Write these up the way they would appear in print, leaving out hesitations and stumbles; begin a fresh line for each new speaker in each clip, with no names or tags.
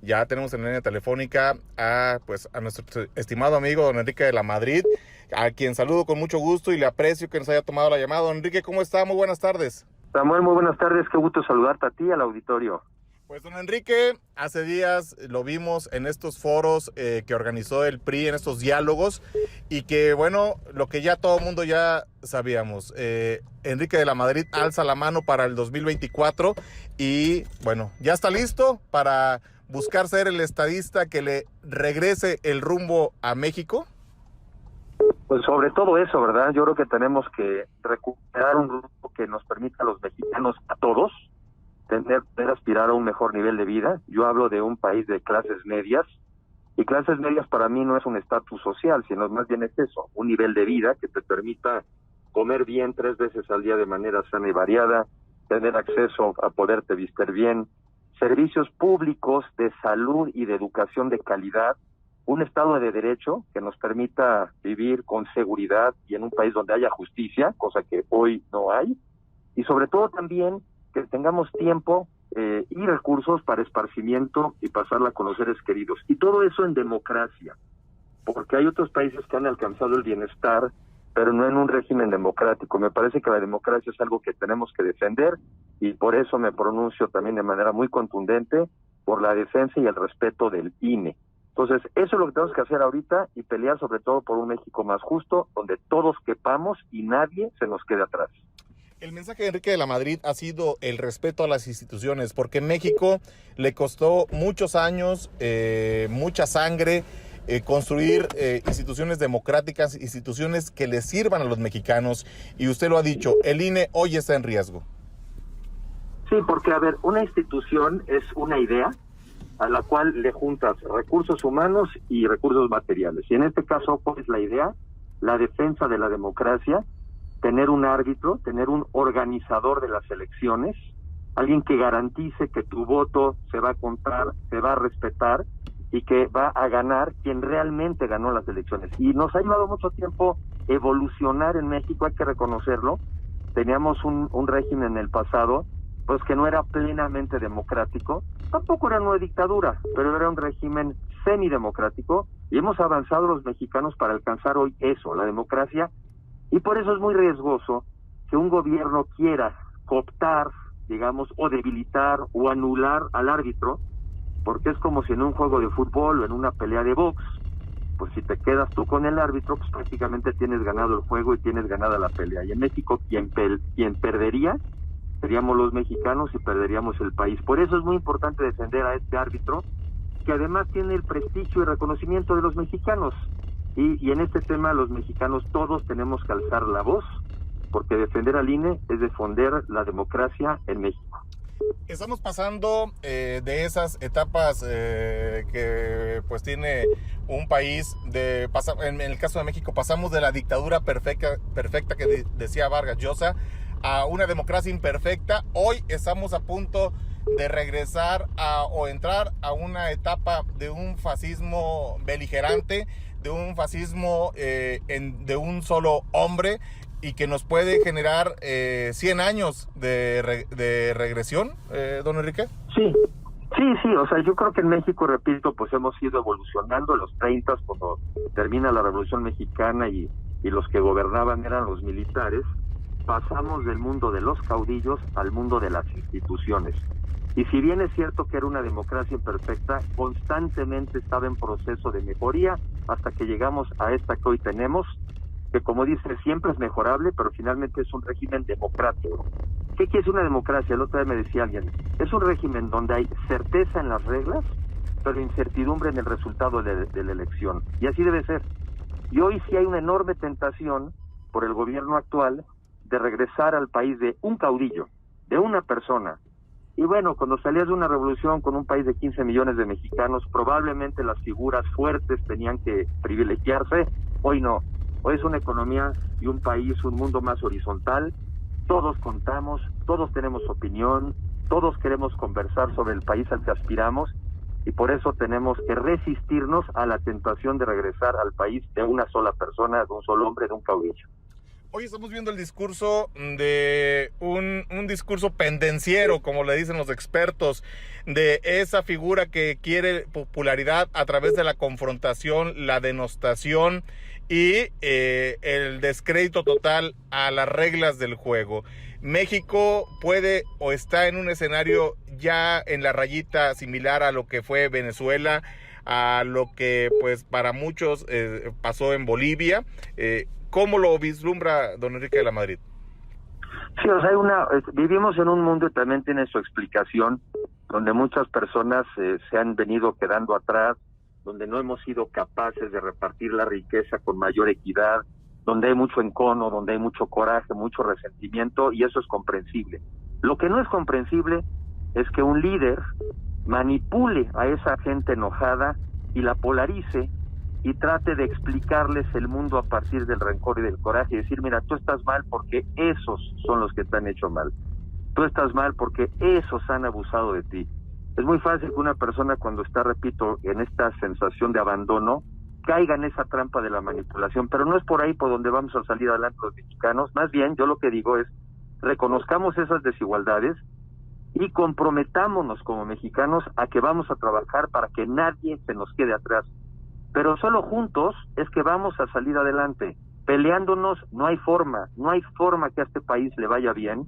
Ya tenemos en línea telefónica a nuestro estimado amigo don Enrique de la Madrid, a quien saludo con mucho gusto y le aprecio que nos haya tomado la llamada. Don Enrique, ¿cómo está? Muy buenas tardes.
Samuel, muy buenas tardes, qué gusto saludarte a ti y al auditorio.
Pues don Enrique, hace días lo vimos en estos foros que organizó el PRI, en estos diálogos, y que bueno, lo que ya todo el mundo ya sabíamos, Enrique de la Madrid alza la mano para el 2024 y bueno, ya está listo para buscar ser el estadista que le regrese el rumbo a México.
Pues sobre todo eso, ¿verdad? Yo creo que tenemos que recuperar un grupo que nos permita a los mexicanos, a todos, poder aspirar a un mejor nivel de vida. Yo hablo de un país de clases medias, y clases medias para mí no es un estatus social, sino más bien es eso, un nivel de vida que te permita comer bien 3 veces al día de manera sana y variada, tener acceso a poderte vestir bien, servicios públicos de salud y de educación de calidad, un Estado de Derecho que nos permita vivir con seguridad y en un país donde haya justicia, cosa que hoy no hay, y sobre todo también que tengamos tiempo y recursos para esparcimiento y pasarla con los seres queridos. Y todo eso en democracia, porque hay otros países que han alcanzado el bienestar, pero no en un régimen democrático. Me parece que la democracia es algo que tenemos que defender, y por eso me pronuncio también de manera muy contundente por la defensa y el respeto del INE. Entonces, eso es lo que tenemos que hacer ahorita y pelear sobre todo por un México más justo, donde todos quepamos y nadie se nos quede atrás.
El mensaje de Enrique de la Madrid ha sido el respeto a las instituciones, porque México le costó muchos años, mucha sangre, construir instituciones democráticas, instituciones que le sirvan a los mexicanos, y usted lo ha dicho, el INE hoy está en riesgo.
Sí, porque a ver, una institución es una idea a la cual le juntas recursos humanos y recursos materiales. Y en este caso, ¿cuál es la idea? La defensa de la democracia, tener un árbitro, tener un organizador de las elecciones, alguien que garantice que tu voto se va a contar, se va a respetar y que va a ganar quien realmente ganó las elecciones. Y nos ha llevado mucho tiempo evolucionar en México, hay que reconocerlo. Teníamos un régimen en el pasado pues que no era plenamente democrático, tampoco era una dictadura, pero era un régimen semidemocrático, y hemos avanzado los mexicanos para alcanzar hoy eso, la democracia. Y por eso es muy riesgoso que un gobierno quiera cooptar, digamos, o debilitar o anular al árbitro, porque es como si en un juego de fútbol o en una pelea de box, pues si te quedas tú con el árbitro, pues prácticamente tienes ganado el juego y tienes ganada la pelea. Y en México quien perdería seríamos los mexicanos y perderíamos el país. Por eso es muy importante defender a este árbitro, que además tiene el prestigio y reconocimiento de los mexicanos. Y en este tema los mexicanos todos tenemos que alzar la voz, porque defender al INE es defender la democracia en México.
Estamos pasando de esas etapas que pues tiene un país, en el caso de México pasamos de la dictadura perfecta que decía Vargas Llosa a una democracia imperfecta. Hoy estamos a punto de regresar o entrar a una etapa de un fascismo beligerante, de un fascismo de un solo hombre, y que nos puede generar 100 años de regresión, don Enrique.
Sí, o sea, yo creo que en México, repito, pues hemos ido evolucionando. En los 30, cuando termina la Revolución Mexicana y los que gobernaban eran los militares, pasamos del mundo de los caudillos al mundo de las instituciones. Y si bien es cierto que era una democracia imperfecta, constantemente estaba en proceso de mejoría hasta que llegamos a esta que hoy tenemos, que como dice, siempre es mejorable, pero finalmente es un régimen democrático. ¿Qué es una democracia? El otro día me decía alguien, es un régimen donde hay certeza en las reglas, pero incertidumbre en el resultado de la elección. Y así debe ser. Y hoy sí hay una enorme tentación por el gobierno actual de regresar al país de un caudillo, de una persona. Y bueno, cuando salías de una revolución con un país de 15 millones de mexicanos, probablemente las figuras fuertes tenían que privilegiarse. Hoy no. Hoy es una economía y un país, un mundo más horizontal. Todos contamos, todos tenemos opinión, todos queremos conversar sobre el país al que aspiramos, y por eso tenemos que resistirnos a la tentación de regresar al país de una sola persona, de un solo hombre, de un caudillo.
Hoy estamos viendo el discurso de un discurso pendenciero, como le dicen los expertos, de esa figura que quiere popularidad a través de la confrontación, la denostación y el descrédito total a las reglas del juego. México puede o está en un escenario ya en la rayita similar a lo que fue Venezuela, a lo que pues para muchos pasó en Bolivia. ¿Cómo lo vislumbra don Enrique de la Madrid?
Sí, o sea, vivimos en un mundo, y también tiene su explicación, donde muchas personas se han venido quedando atrás, donde no hemos sido capaces de repartir la riqueza con mayor equidad, donde hay mucho encono, donde hay mucho coraje, mucho resentimiento, y eso es comprensible. Lo que no es comprensible es que un líder manipule a esa gente enojada y la polarice y trate de explicarles el mundo a partir del rencor y del coraje y decir, mira, tú estás mal porque esos son los que te han hecho mal. Tú estás mal porque esos han abusado de ti. Es muy fácil que una persona cuando está, repito, en esta sensación de abandono, caiga en esa trampa de la manipulación, pero no es por ahí por donde vamos a salir adelante los mexicanos. Más bien, yo lo que digo es, reconozcamos esas desigualdades y comprometámonos como mexicanos a que vamos a trabajar para que nadie se nos quede atrás. Pero solo juntos es que vamos a salir adelante. Peleándonos no hay forma que a este país le vaya bien,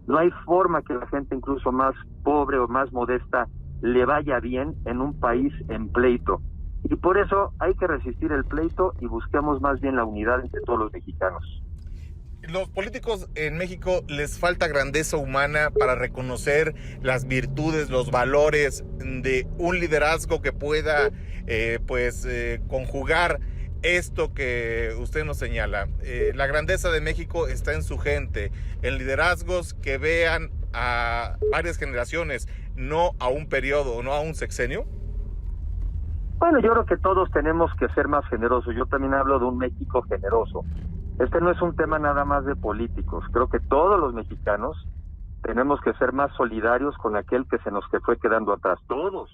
no hay forma que la gente incluso más pobre o más modesta le vaya bien en un país en pleito. Y por eso hay que resistir el pleito y busquemos más bien la unidad entre todos los mexicanos.
Los políticos en México les falta grandeza humana para reconocer las virtudes, los valores de un liderazgo que pueda conjugar esto que usted nos señala. La grandeza de México está en su gente, en liderazgos que vean a varias generaciones, no a un periodo, no a un sexenio.
Bueno, yo creo que todos tenemos que ser más generosos. Yo también hablo de un México generoso. Este no es un tema nada más de políticos. Creo que todos los mexicanos tenemos que ser más solidarios con aquel que se nos fue quedando atrás. Todos.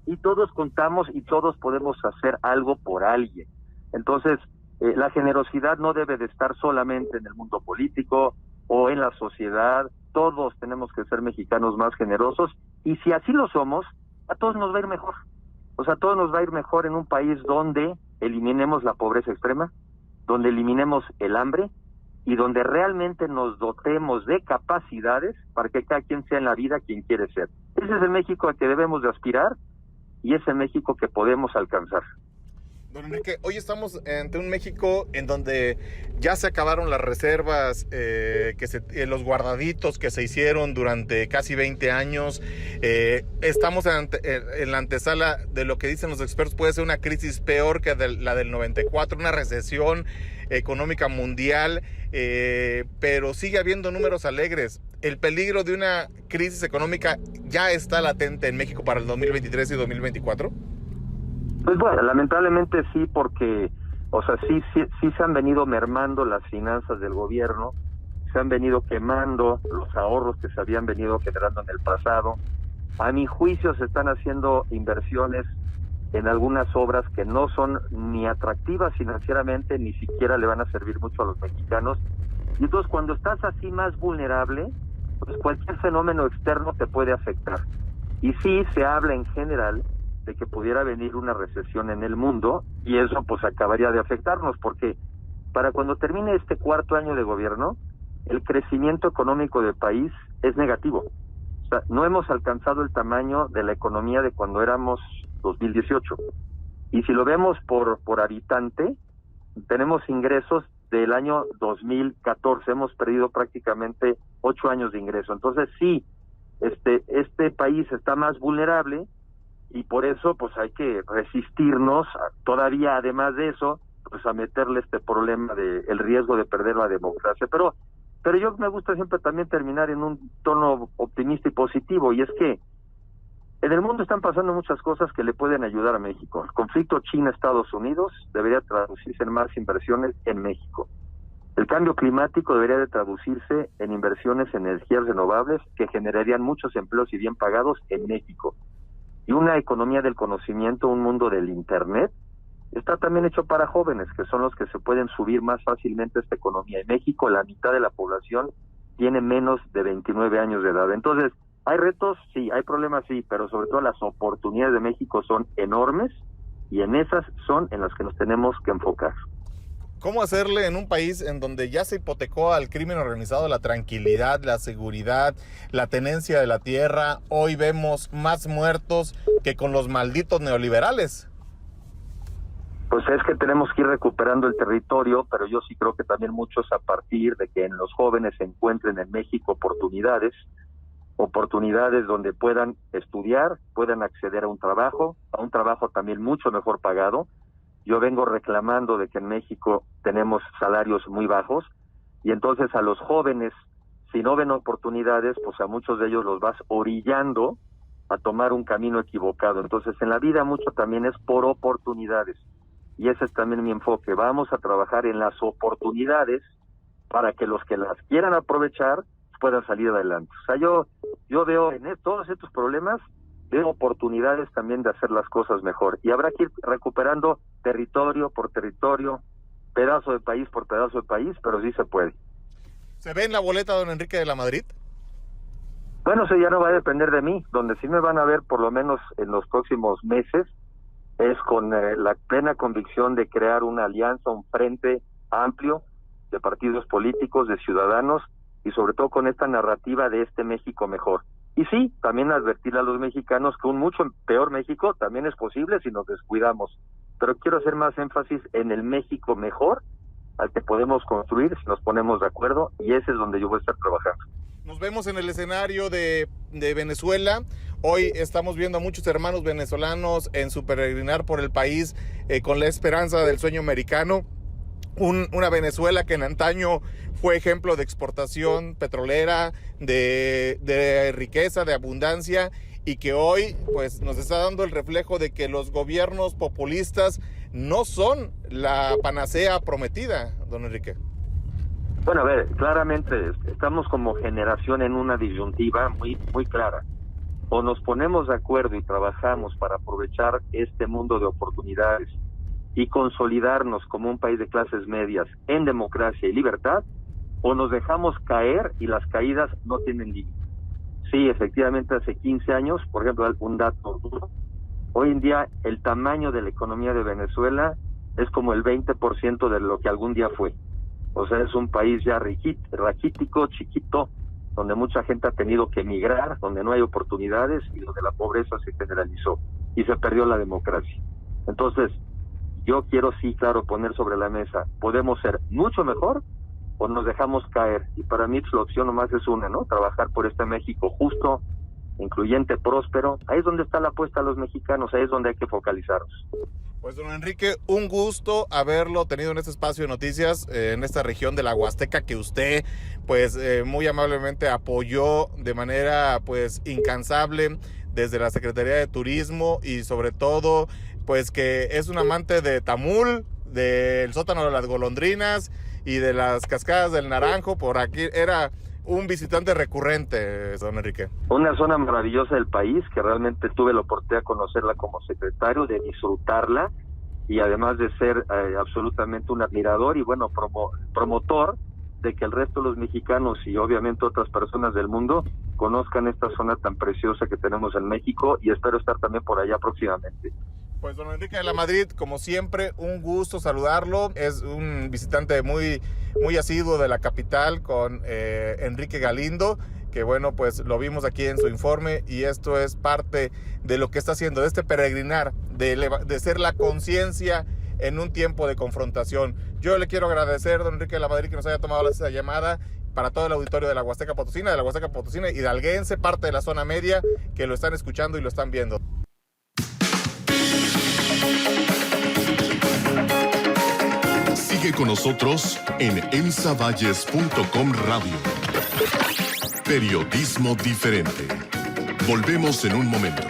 Y todos contamos y todos podemos hacer algo por alguien. Entonces, la generosidad no debe de estar solamente en el mundo político o en la sociedad. Todos tenemos que ser mexicanos más generosos y si así lo somos, a todos nos va a ir mejor. O sea, a todos nos va a ir mejor en un país donde eliminemos la pobreza extrema, donde eliminemos el hambre y donde realmente nos dotemos de capacidades para que cada quien sea en la vida quien quiere ser. Ese es el México al que debemos de aspirar y ese México que podemos alcanzar.
Don Enrique, hoy estamos ante un México en donde ya se acabaron las reservas, los guardaditos que se hicieron durante casi 20 años. Estamos en la antesala de lo que dicen los expertos, puede ser una crisis peor que la del 94, una recesión económica mundial, pero sigue habiendo números alegres. ¿El peligro de una crisis económica ya está latente en México para el 2023 y 2024?
Pues bueno, lamentablemente sí, porque, o sea, sí se han venido mermando las finanzas del gobierno, se han venido quemando los ahorros que se habían venido generando en el pasado. A mi juicio se están haciendo inversiones en algunas obras que no son ni atractivas financieramente, ni siquiera le van a servir mucho a los mexicanos. Y entonces cuando estás así más vulnerable, pues cualquier fenómeno externo te puede afectar. Y sí se habla en general de que pudiera venir una recesión en el mundo y eso pues acabaría de afectarnos porque para cuando termine este cuarto año de gobierno el crecimiento económico del país es negativo. O sea, no hemos alcanzado el tamaño de la economía de cuando éramos 2018 y si lo vemos por habitante tenemos ingresos del año 2014, hemos perdido prácticamente 8 años de ingreso. Entonces sí, este país está más vulnerable y por eso pues hay que resistirnos todavía, además de eso, pues a meterle este problema de el riesgo de perder la democracia. Pero yo me gusta siempre también terminar en un tono optimista y positivo, y es que en el mundo están pasando muchas cosas que le pueden ayudar a México. El conflicto China-Estados Unidos debería traducirse en más inversiones en México. El cambio climático debería de traducirse en inversiones en energías renovables que generarían muchos empleos y bien pagados en México. Y una economía del conocimiento, un mundo del Internet, está también hecho para jóvenes, que son los que se pueden subir más fácilmente a esta economía. En México, la mitad de la población tiene menos de 29 años de edad. Entonces, ¿hay retos? Sí. ¿Hay problemas? Sí. Pero sobre todo las oportunidades de México son enormes y en esas son en las que nos tenemos que enfocar.
¿Cómo hacerle en un país en donde ya se hipotecó al crimen organizado la tranquilidad, la seguridad, la tenencia de la tierra? Hoy vemos más muertos que con los malditos neoliberales.
Pues es que tenemos que ir recuperando el territorio, pero yo sí creo que también muchos a partir de que en los jóvenes se encuentren en México oportunidades donde puedan estudiar, puedan acceder a un trabajo también mucho mejor pagado. Yo vengo reclamando de que en México tenemos salarios muy bajos y entonces a los jóvenes, si no ven oportunidades, pues a muchos de ellos los vas orillando a tomar un camino equivocado. Entonces en la vida mucho también es por oportunidades y ese es también mi enfoque. Vamos a trabajar en las oportunidades para que los que las quieran aprovechar puedan salir adelante. O sea, yo veo en todos estos problemas, veo oportunidades también de hacer las cosas mejor. Y habrá que ir recuperando territorio por territorio, pedazo de país por pedazo de país, pero sí se puede.
¿Se ve en la boleta don Enrique de la Madrid?
Bueno, eso ya no va a depender de mí. Donde sí me van a ver, por lo menos en los próximos meses, es con la plena convicción de crear una alianza, un frente amplio de partidos políticos, de ciudadanos, y sobre todo con esta narrativa de este México mejor. Y sí, también advertirle a los mexicanos que un mucho peor México también es posible si nos descuidamos. Pero quiero hacer más énfasis en el México mejor al que podemos construir si nos ponemos de acuerdo, y ese es donde yo voy a estar trabajando.
Nos vemos en el escenario de Venezuela. Hoy estamos viendo a muchos hermanos venezolanos en su peregrinar por el país con la esperanza del sueño americano. Una Venezuela que en antaño fue ejemplo de exportación petrolera, de riqueza, de abundancia, y que hoy pues nos está dando el reflejo de que los gobiernos populistas no son la panacea prometida, don Enrique.
Bueno, a ver, claramente estamos como generación en una disyuntiva muy clara. O nos ponemos de acuerdo y trabajamos para aprovechar este mundo de oportunidades y consolidarnos como un país de clases medias en democracia y libertad, o nos dejamos caer y las caídas no tienen límite. Sí, efectivamente, hace 15 años, por ejemplo, un dato duro, hoy en día el tamaño de la economía de Venezuela es como el 20% de lo que algún día fue. O sea, es un país ya raquítico, chiquito, donde mucha gente ha tenido que emigrar, donde no hay oportunidades y donde la pobreza se generalizó y se perdió la democracia. Entonces, yo quiero sí, claro, poner sobre la mesa, podemos ser mucho mejor o nos dejamos caer. Y para mí la opción nomás es una, ¿no? Trabajar por este México justo, incluyente, próspero. Ahí es donde está la apuesta a los mexicanos, ahí es donde hay que focalizarnos.
Pues don Enrique, un gusto haberlo tenido en este espacio de noticias, en esta región de la Huasteca que usted pues muy amablemente apoyó de manera pues incansable desde la Secretaría de Turismo, y sobre todo pues que es un amante de Tamul, del sótano de las golondrinas y de las cascadas del Naranjo. Por aquí era un visitante recurrente, don Enrique.
Una zona maravillosa del país que realmente tuve la oportunidad de conocerla como secretario, de disfrutarla y además de ser absolutamente un admirador y bueno, promotor de que el resto de los mexicanos y obviamente otras personas del mundo conozcan esta zona tan preciosa que tenemos en México, y espero estar también por allá próximamente.
Pues don Enrique de la Madrid, como siempre, un gusto saludarlo. Es un visitante muy asiduo de la capital con Enrique Galindo, que bueno, pues lo vimos aquí en su informe, y esto es parte de lo que está haciendo, de este peregrinar, de ser la conciencia en un tiempo de confrontación. Yo le quiero agradecer, don Enrique de la Madrid, que nos haya tomado esta llamada para todo el auditorio de la Huasteca Potosina, hidalguense, parte de la zona media, que lo están escuchando y lo están viendo.
Sigue con nosotros en emsavalles.com Radio. Periodismo diferente. Volvemos en un momento.